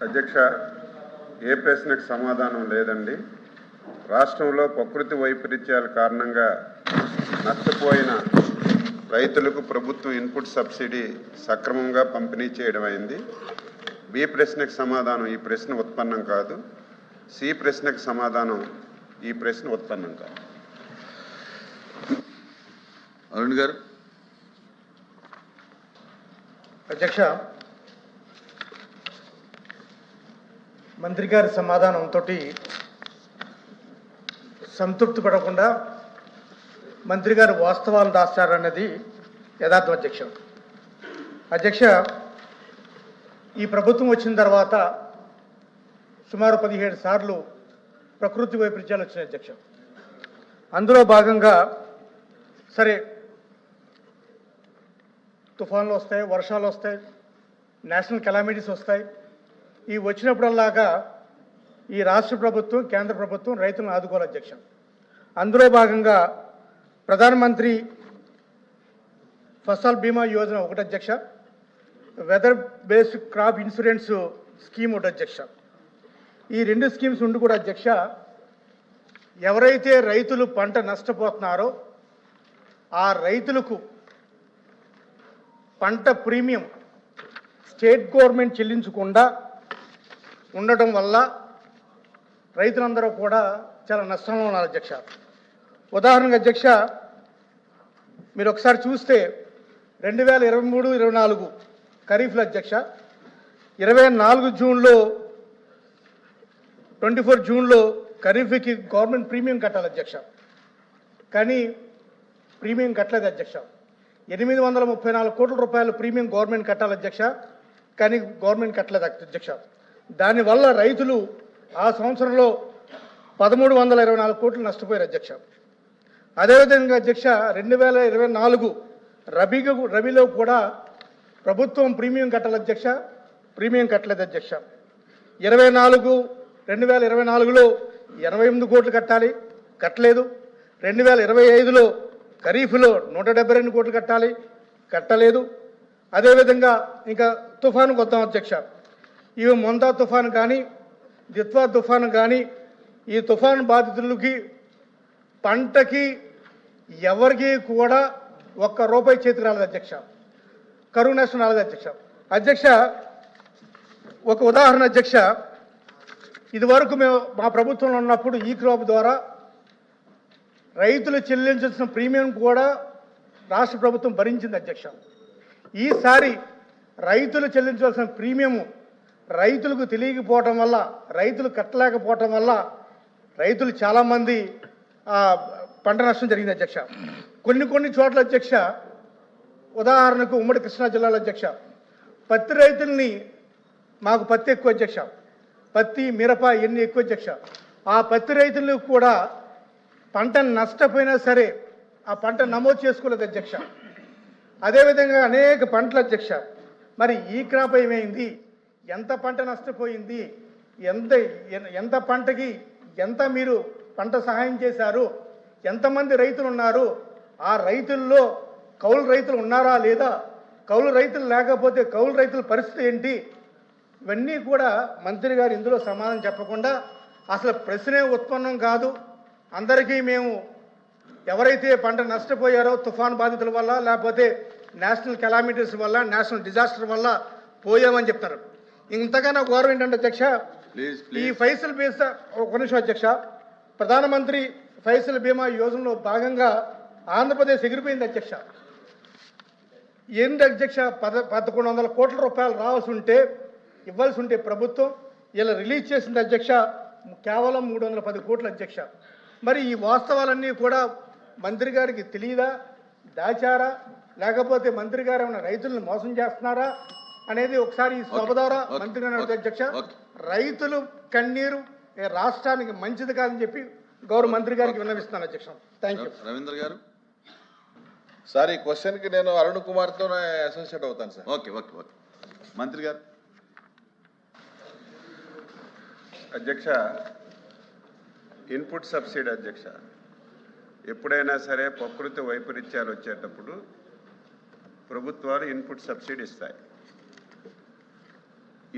అధ్యక్ష, ఏ ప్రశ్నకు సమాధానం లేదండి. రాష్ట్రంలో ప్రకృతి వైపరీత్యాల కారణంగా నష్టపోయిన రైతులకు ప్రభుత్వం ఇన్పుట్ సబ్సిడీ సక్రమంగా పంపిణీ చేయడం అయింది. బి ప్రశ్నకు సమాధానం ఈ ప్రశ్న ఉత్పన్నం కాదు. సి ప్రశ్నకు సమాధానం ఈ ప్రశ్న ఉత్పన్నం కాదు. అరుణ్ గారు. అధ్యక్ష, మంత్రి గారి సమాధానంతో సంతృప్తి పడకుండా మంత్రి గారు వాస్తవాలు దాస్తారన్నది యథార్థం. అధ్యక్ష, ఈ ప్రభుత్వం వచ్చిన తర్వాత సుమారు 17 సార్లు ప్రకృతి వైపరీత్యాలు వచ్చినాయి అధ్యక్ష. అందులో భాగంగా సరే తుఫాన్లు వస్తాయి, వర్షాలు వస్తాయి, నేషనల్ కెలామిటీస్ వస్తాయి. ఈ వచ్చినప్పుడల్లాగా ఈ రాష్ట్ర ప్రభుత్వం, కేంద్ర ప్రభుత్వం రైతులను ఆదుకోవాలి అధ్యక్ష. అందులో భాగంగా ప్రధానమంత్రి ఫసల్ బీమా యోజన ఒకటి అధ్యక్ష, weather based crop insurance scheme ఒకటి అధ్యక్ష. ఈ 2 స్కీమ్స్ ఉండి కూడా అధ్యక్ష, ఎవరైతే రైతులు పంట నష్టపోతున్నారో ఆ రైతులకు పంట ప్రీమియం స్టేట్ గవర్నమెంట్ చెల్లించకుండా ఉండటం వల్ల రైతులందరూ కూడా చాలా నష్టంలో ఉన్నారు అధ్యక్ష. ఉదాహరణకు అధ్యక్ష, మీరు ఒకసారి చూస్తే 2023-24 ఖరీఫ్లో అధ్యక్ష 24 జూన్లో 24 జూన్లో ఖరీఫ్కి గవర్నమెంట్ ప్రీమియం కట్టాలి అధ్యక్ష. కానీ ప్రీమియం కట్టలేదు అధ్యక్ష. 834 కోట్ల రూపాయలు ప్రీమియం గవర్నమెంట్ కట్టాలి అధ్యక్ష. కానీ గవర్నమెంట్ కట్టలేదు అధ్యక్ష. దానివల్ల రైతులు ఆ సంవత్సరంలో 1324 కోట్లు నష్టపోయారు అధ్యక్ష. అదేవిధంగా అధ్యక్ష 2024 రబీలో కూడా ప్రభుత్వం ప్రీమియం కట్టాలి అధ్యక్ష. ప్రీమియం కట్టలేదు అధ్యక్ష. 2024లో 88 కోట్లు కట్టాలి, కట్టలేదు. 2025లో ఖరీఫ్లో 172 కోట్లు కట్టాలి, కట్టలేదు. అదేవిధంగా ఇంకా తుఫానుకు వద్దాం అధ్యక్ష. ఇవి మొందా తుఫాను కానీ, దిత్వా తుఫాను కానీ, ఈ తుఫాను బాధితులకి పంటకి ఎవరికి కూడా ₹1 చేతికి రాలేదు అధ్యక్ష. కరువు నష్టం రాలేదు అధ్యక్ష. అధ్యక్ష, ఒక ఉదాహరణ అధ్యక్ష, ఇదివరకు మేము మా ప్రభుత్వంలో ఉన్నప్పుడు ఈ క్రాప్ ద్వారా రైతులు చెల్లించాల్సిన ప్రీమియం కూడా రాష్ట్ర ప్రభుత్వం భరించింది అధ్యక్ష. ఈసారి రైతులు చెల్లించాల్సిన ప్రీమియము రైతులకు తెలియకపోవటం వల్ల, రైతులు కట్టలేకపోవటం వల్ల రైతులు చాలామంది పంట నష్టం జరిగింది అధ్యక్ష. కొన్ని చోట్ల అధ్యక్ష, ఉదాహరణకు ఉమ్మడి కృష్ణా జిల్లాలో అధ్యక్ష పత్తి రైతుల్ని, మాకు పత్తి ఎక్కువ అధ్యక్ష, పత్తి మిరప ఎన్ని ఎక్కువ అధ్యక్ష. ఆ పత్తి రైతులకు కూడా పంట నష్టపోయినా సరే ఆ పంట నమోదు చేసుకోలేదు అధ్యక్ష. అదేవిధంగా అనేక పంటలు అధ్యక్ష. మరి ఈ క్రాప్ ఏమైంది, ఎంత పంట నష్టపోయింది, ఎంత పంటకి ఎంత మీరు పంట సహాయం చేశారు, ఎంతమంది రైతులు ఉన్నారు, ఆ రైతుల్లో కౌలు రైతులు ఉన్నారా లేదా, కౌలు రైతులు లేకపోతే కౌలు రైతుల పరిస్థితి ఏంటి, ఇవన్నీ కూడా మంత్రి గారు ఇందులో సమాధానం చెప్పకుండా అసలు ప్రశ్నే ఉత్పన్నం కాదు. అందరికీ మేము ఎవరైతే పంట నష్టపోయారో తుఫాన్ బాధితుల వల్ల, లేకపోతే నేషనల్ కెలామిటీస్ వల్ల, నేషనల్ డిజాస్టర్ వల్ల పోయామని చెప్తారు. ఇంతకన్నా గౌరవం ఏంటంటే అధ్యక్ష, ఈ ఫైసల్ బీమా ఒక నిమిషం అధ్యక్ష, ప్రధానమంత్రి ఫైసల్ బీమా యోజనలో భాగంగా ఆంధ్రప్రదేశ్ ఎగిరిపోయింది అధ్యక్ష. ఏంటి అధ్యక్ష, 1100 కోట్ల రూపాయలు ఇవ్వాల్సి ఉంటే ప్రభుత్వం ఇలా రిలీజ్ చేసింది అధ్యక్ష కేవలం 310 కోట్లు అధ్యక్ష. మరి ఈ వాస్తవాలన్నీ కూడా మంత్రి గారికి తెలియదా, దాచారా, లేకపోతే మంత్రి గారు ఏమైనా రైతులను మోసం చేస్తున్నారా అనేది ఒకసారి ఈ సభ ద్వారా మంత్రి గారు అధ్యక్ష. రైతులు కన్నీరు రాష్ట్రానికి మంచిది కాదని చెప్పి గౌరవ మంత్రి గారికి విన్నవిస్తున్నాను అధ్యక్ష. Thank you. రవీంద్ర గారు. సార్, ఈ క్వశ్చన్కి నేను అరుణ్ కుమార్తో అసోసియేట్ అవుతాను సార్. ఓకే ఓకే ఓకే మంత్రి గారు. అధ్యక్ష, ఇన్పుట్ సబ్సిడీ అధ్యక్ష, ఎప్పుడైనా సరే ప్రకృతి వైపరీత్యాలు వచ్చేటప్పుడు ప్రభుత్వాలు ఇన్పుట్ సబ్సిడీ ఇస్తాయి.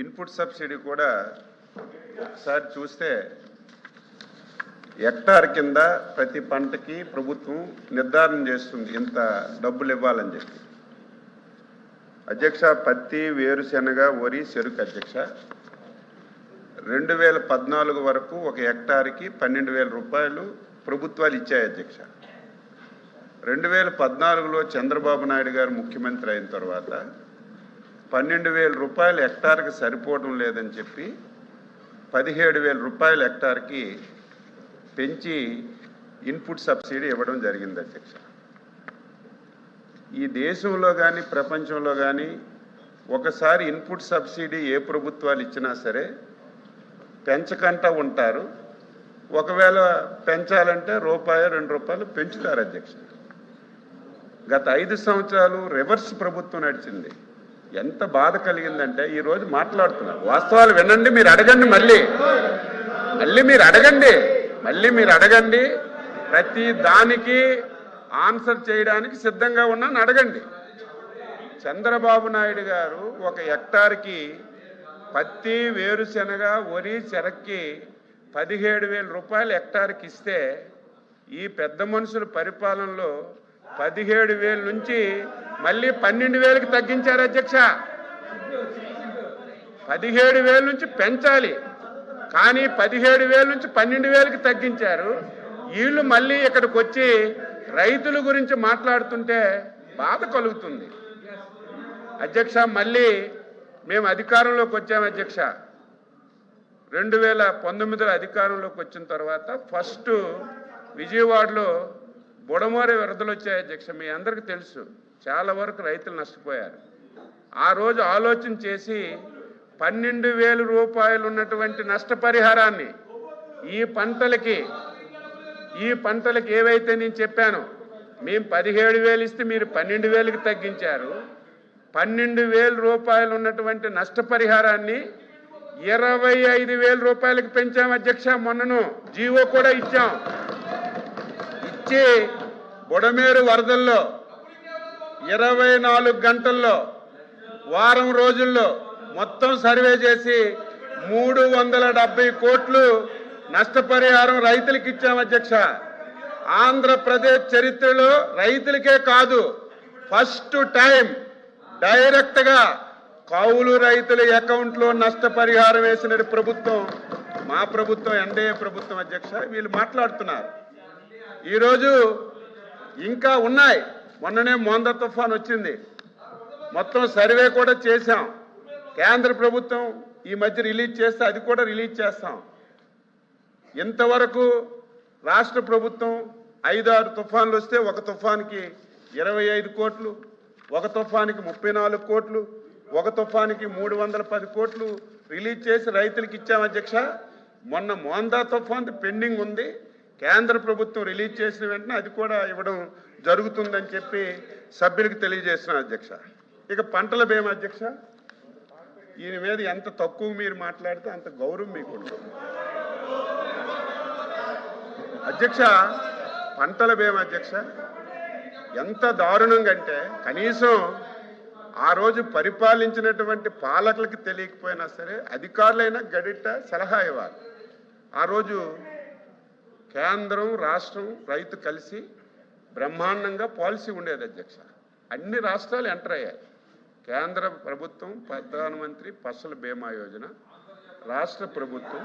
ఇన్పుట్ సబ్సిడీ కూడా ఒకసారి చూస్తే హెక్టార్ కింద ప్రతి పంటకి ప్రభుత్వం నిర్ధారణ చేస్తుంది ఇంత డబ్బులు ఇవ్వాలని చెప్పి. అధ్యక్ష, పత్తి, వేరుశెనగ, వరి, చెరుకు అధ్యక్ష 2014 వరకు ఒక హెక్టార్కి 12,000 రూపాయలు ప్రభుత్వాలు ఇచ్చాయి అధ్యక్ష. 2014లో చంద్రబాబు నాయుడు గారు ముఖ్యమంత్రి అయిన తర్వాత 12,000 రూపాయలు హెక్టార్కి సరిపోవడం లేదని చెప్పి 17,000 రూపాయలు హెక్టార్కి పెంచి ఇన్పుట్ సబ్సిడీ ఇవ్వడం జరిగింది అధ్యక్ష. ఈ దేశంలో కానీ ప్రపంచంలో కానీ ఒకసారి ఇన్పుట్ సబ్సిడీ ఏ ప్రభుత్వాలు ఇచ్చినా సరే పెంచకుండా ఉంటారు. ఒకవేళ పెంచాలంటే రూపాయి 2 రూపాయలు పెంచుతారు అధ్యక్ష. గత 5 సంవత్సరాలు రివర్స్ ప్రభుత్వం నడిచింది. ఎంత బాధ కలిగిందంటే ఈరోజు మాట్లాడుతున్నారు. వాస్తవాలు వినండి, మీరు అడగండి, మళ్ళీ మీరు అడగండి. ప్రతి దానికి ఆన్సర్ చేయడానికి సిద్ధంగా ఉన్నాను, అడగండి. చంద్రబాబు నాయుడు గారు ఒక హెక్టార్కి పత్తి, వేరుశెనగ, వరి, చెరక్కి 17,000 రూపాయలు హెక్టార్కి ఇస్తే ఈ పెద్ద మనుషుల పరిపాలనలో 17,000 నుంచి మళ్ళీ 12,000కి తగ్గించారు అధ్యక్ష. 17,000 నుంచి పెంచాలి, కానీ 17,000 నుంచి 12,000కి తగ్గించారు. వీళ్ళు మళ్ళీ ఇక్కడికి వచ్చి రైతుల గురించి మాట్లాడుతుంటే బాధ కలుగుతుంది అధ్యక్ష. మళ్ళీ మేము అధికారంలోకి వచ్చాము అధ్యక్ష. 2019లో అధికారంలోకి వచ్చిన తర్వాత ఫస్ట్ విజయవాడలో బుడమోర వరదలు వచ్చాయి అధ్యక్ష. మీ అందరికీ తెలుసు, చాలా వరకు రైతులు నష్టపోయారు. ఆ రోజు ఆలోచన చేసి 12,000 రూపాయలు ఉన్నటువంటి నష్టపరిహారాన్ని ఈ పంటలకి ఏవైతే నేను చెప్పానో, మేము 17,000 ఇస్తే మీరు 12,000కి తగ్గించారు. 12,000 రూపాయలు ఉన్నటువంటి నష్టపరిహారాన్ని 25,000 రూపాయలకి పెంచాం అధ్యక్ష. మొన్నను జీవో కూడా ఇచ్చాం. ఇచ్చి బుడమేరు వరదల్లో 24 గంటల్లో వారం రోజుల్లో మొత్తం సర్వే చేసి 370 కోట్లు నష్టపరిహారం రైతులకు ఇచ్చాం అధ్యక్ష. ఆంధ్రప్రదేశ్ చరిత్రలో రైతులకే కాదు, ఫస్ట్ టైం డైరెక్ట్గా కౌలు రైతుల అకౌంట్లో నష్టపరిహారం వేసిన ప్రభుత్వం మా ప్రభుత్వం, ఎన్డీఏ ప్రభుత్వం అధ్యక్ష. వీళ్ళు మాట్లాడుతున్నారు. ఈరోజు ఇంకా ఉన్నాయి. మొన్ననే మోందా తుఫాన్ వచ్చింది, మొత్తం సర్వే కూడా చేశాం. కేంద్ర ప్రభుత్వం ఈ మధ్య రిలీజ్ చేస్తే అది కూడా రిలీజ్ చేస్తాం. ఇంతవరకు రాష్ట్ర ప్రభుత్వం 5-6 తుఫాన్లు వస్తే ఒక తుఫాన్కి 25 కోట్లు, ఒక తుఫానికి 34 కోట్లు, ఒక తుఫానికి 310 కోట్లు రిలీజ్ చేసి రైతులకు ఇచ్చాం అధ్యక్ష. మొన్న మోందా తుఫాన్ పెండింగ్ ఉంది, కేంద్ర ప్రభుత్వం రిలీజ్ చేసిన వెంటనే అది కూడా ఇవ్వడం జరుగుతుందని చెప్పి సభ్యులకు తెలియజేస్తున్నాను అధ్యక్ష. ఇక పంటల బీమా అధ్యక్ష, ఈయన మీద ఎంత తక్కువ మీరు మాట్లాడితే అంత గౌరవం మీకు ఉంటుంది అధ్యక్ష. పంటల బీమా అధ్యక్ష ఎంత దారుణంగా అంటే, కనీసం ఆ రోజు పరిపాలించినటువంటి పాలకులకి తెలియకపోయినా సరే అధికారులైనా గడిట సలహా ఇవ్వాలి. ఆ రోజు కేంద్రం రాష్ట్రం రైతు కలిసి బ్రహ్మాండంగా పాలసీ ఉండేది అధ్యక్ష. అన్ని రాష్ట్రాలు ఎంటర్ అయ్యాయి. కేంద్ర ప్రభుత్వం ప్రధానమంత్రి ఫసల్ బీమా యోజన, రాష్ట్ర ప్రభుత్వం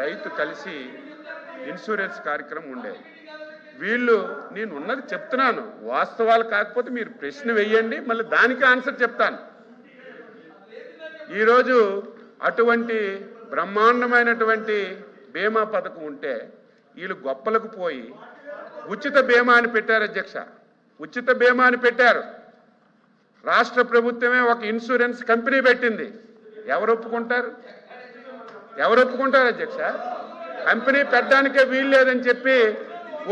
రైతు కలిసి ఇన్సూరెన్స్ కార్యక్రమం ఉండేది. వీళ్ళు, నేను ఉన్నది చెప్తున్నాను, వాస్తవాలు కాకపోతే మీరు ప్రశ్న వేయండి, మళ్ళీ దానికి ఆన్సర్ చెప్తాను. ఈరోజు అటువంటి బ్రహ్మాండమైనటువంటి బీమా పథకం ఉంటే వీళ్ళు గొప్పలకు పోయి ఉచిత బీమా అని పెట్టారు అధ్యక్ష. ఉచిత బీమా అని పెట్టారు. రాష్ట్ర ప్రభుత్వమే ఒక ఇన్సూరెన్స్ కంపెనీ పెట్టింది. ఎవరు ఒప్పుకుంటారు అధ్యక్ష? కంపెనీ పెట్టడానికే వీలు లేదని చెప్పి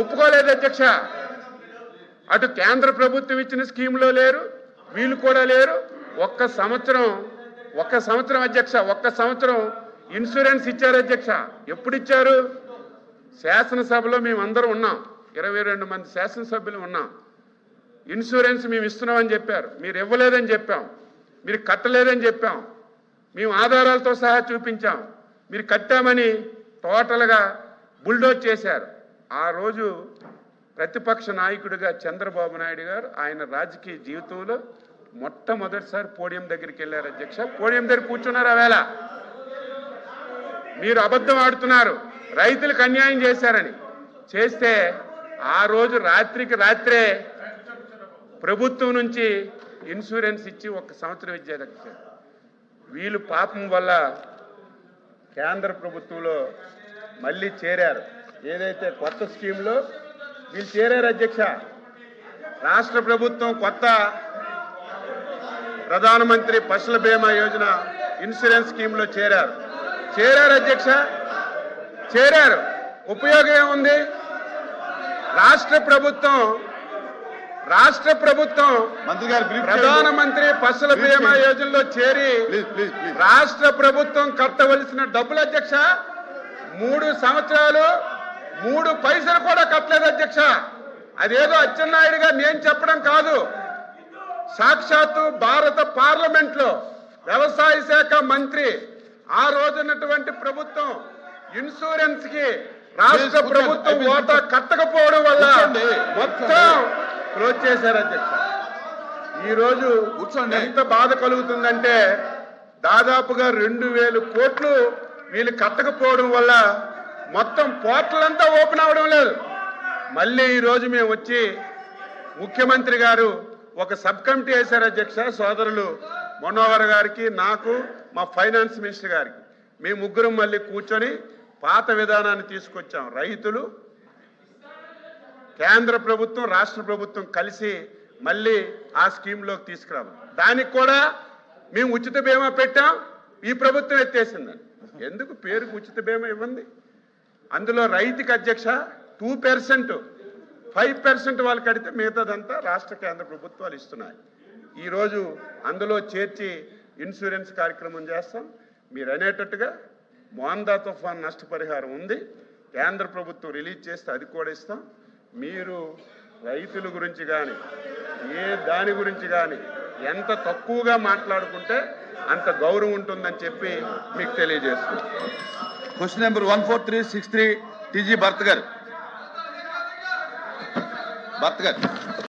ఒప్పుకోలేదు అధ్యక్ష. అటు కేంద్ర ప్రభుత్వం ఇచ్చిన స్కీమ్లో లేరు, వీళ్ళు కూడా లేరు. ఒక్క సంవత్సరం అధ్యక్ష, ఒక్క సంవత్సరం ఇన్సూరెన్స్ ఇచ్చారు అధ్యక్ష. ఎప్పుడు ఇచ్చారు? శాసనసభలో మేమందరం ఉన్నాం, 22 మంది శాసనసభ్యులు ఉన్నాం. ఇన్సూరెన్స్ మేము ఇస్తున్నామని చెప్పారు, మీరు ఇవ్వలేదని చెప్పాం, మీరు కట్టలేదని చెప్పాం. మేము ఆధారాలతో సహా చూపించాం. మీరు కట్టామని టోటల్గా బుల్డోజ్ చేశారు. ఆ రోజు ప్రతిపక్ష నాయకుడిగా చంద్రబాబు నాయుడు గారు ఆయన రాజకీయ జీవితంలో మొట్టమొదటిసారి పోడియం దగ్గరికి వెళ్ళారు అధ్యక్ష. పోడియం దగ్గర కూర్చున్నారు. ఆవేళ మీరు అబద్ధం ఆడుతున్నారు, రైతులకు అన్యాయం చేశారని చేస్తే ఆ రోజు రాత్రికి రాత్రే ప్రభుత్వం నుంచి ఇన్సూరెన్స్ ఇచ్చి 1 సంవత్సరం ఇచ్చేది అధ్యక్ష. వీళ్ళు పాపం వల్ల కేంద్ర ప్రభుత్వంలో మళ్ళీ చేరారు. ఏదైతే కొత్త స్కీమ్లో వీళ్ళు చేరారు అధ్యక్ష. రాష్ట్ర ప్రభుత్వం కొత్త ప్రధానమంత్రి ఫసల్ బీమా యోజన ఇన్సూరెన్స్ స్కీమ్లో చేరారు అధ్యక్ష. చేరారు. ఉపయోగం ఏముంది? రాష్ట్ర ప్రభుత్వం మంత్రి గారు brief చేయండి. ప్రధానమంత్రి ఫసల్ బీమా యోజనలో చేరి ప్లీజ్ రాష్ట్ర ప్రభుత్వం కట్టవలసిన డబ్బులు అధ్యక్ష 3 సంవత్సరాలు 3 పైసలు కూడా కట్టలేదు అధ్యక్ష. అదేదో అచ్చెన్నాయుడు గారు నేను చెప్పడం కాదు, సాక్షాత్తు భారత పార్లమెంట్ లో వ్యవసాయ శాఖ మంత్రి ఆ రోజున్నటువంటి ప్రభుత్వం ఇన్సూరెన్స్ కి రాష్ట్ర ప్రభుత్వం ఓటా కట్టకపోవడం వల్ల మొత్తం క్లోజ్ చేశారు అధ్యక్ష. ఈ రోజు ఎంత బాధ కలుగుతుందంటే దాదాపుగా 2000 కోట్లు వీళ్ళు కట్టకపోవడం వల్ల మొత్తం పోర్టలంతా ఓపెన్ అవ్వడం లేదు. మళ్ళీ ఈ రోజు మేము వచ్చి ముఖ్యమంత్రి గారు ఒక సబ్ కమిటీ వేశారు అధ్యక్ష. సోదరులు మనోహర్ గారికి, నాకు, మా ఫైనాన్స్ మినిస్టర్ గారికి మేము ముగ్గురం మళ్ళీ కూర్చొని పాత విధానాన్ని తీసుకొచ్చాం. రైతులు, కేంద్ర ప్రభుత్వం, రాష్ట్ర ప్రభుత్వం కలిసి మళ్ళీ ఆ స్కీమ్లోకి తీసుకురావాలి. దానికి కూడా మేము ఉచిత బీమా పెట్టాం. ఈ ప్రభుత్వం ఎత్తేసిందని. ఎందుకు పేరుకు ఉచిత బీమా ఇవ్వండి? అందులో రైతుకి అధ్యక్ష 2%, 5% వాళ్ళు కడితే మిగతాదంతా రాష్ట్ర కేంద్ర ప్రభుత్వాలు ఇస్తున్నాయి. ఈరోజు అందులో చేర్చి ఇన్సూరెన్స్ కార్యక్రమం చేస్తాం. మీరు అనేటట్టుగా మోందా తుఫాన్ నష్టపరిహారం ఉంది, కేంద్ర ప్రభుత్వం రిలీజ్ చేస్తే అది కూడా ఇస్తాం. మీరు రైతుల గురించి కానీ దాని గురించి కానీ ఎంత తక్కువగా మాట్లాడుకుంటే అంత గౌరవం ఉంటుందని చెప్పి మీకు తెలియజేస్తున్నాం. క్వశ్చన్ నెంబర్ 14363 టీజీ భరత్ గారు.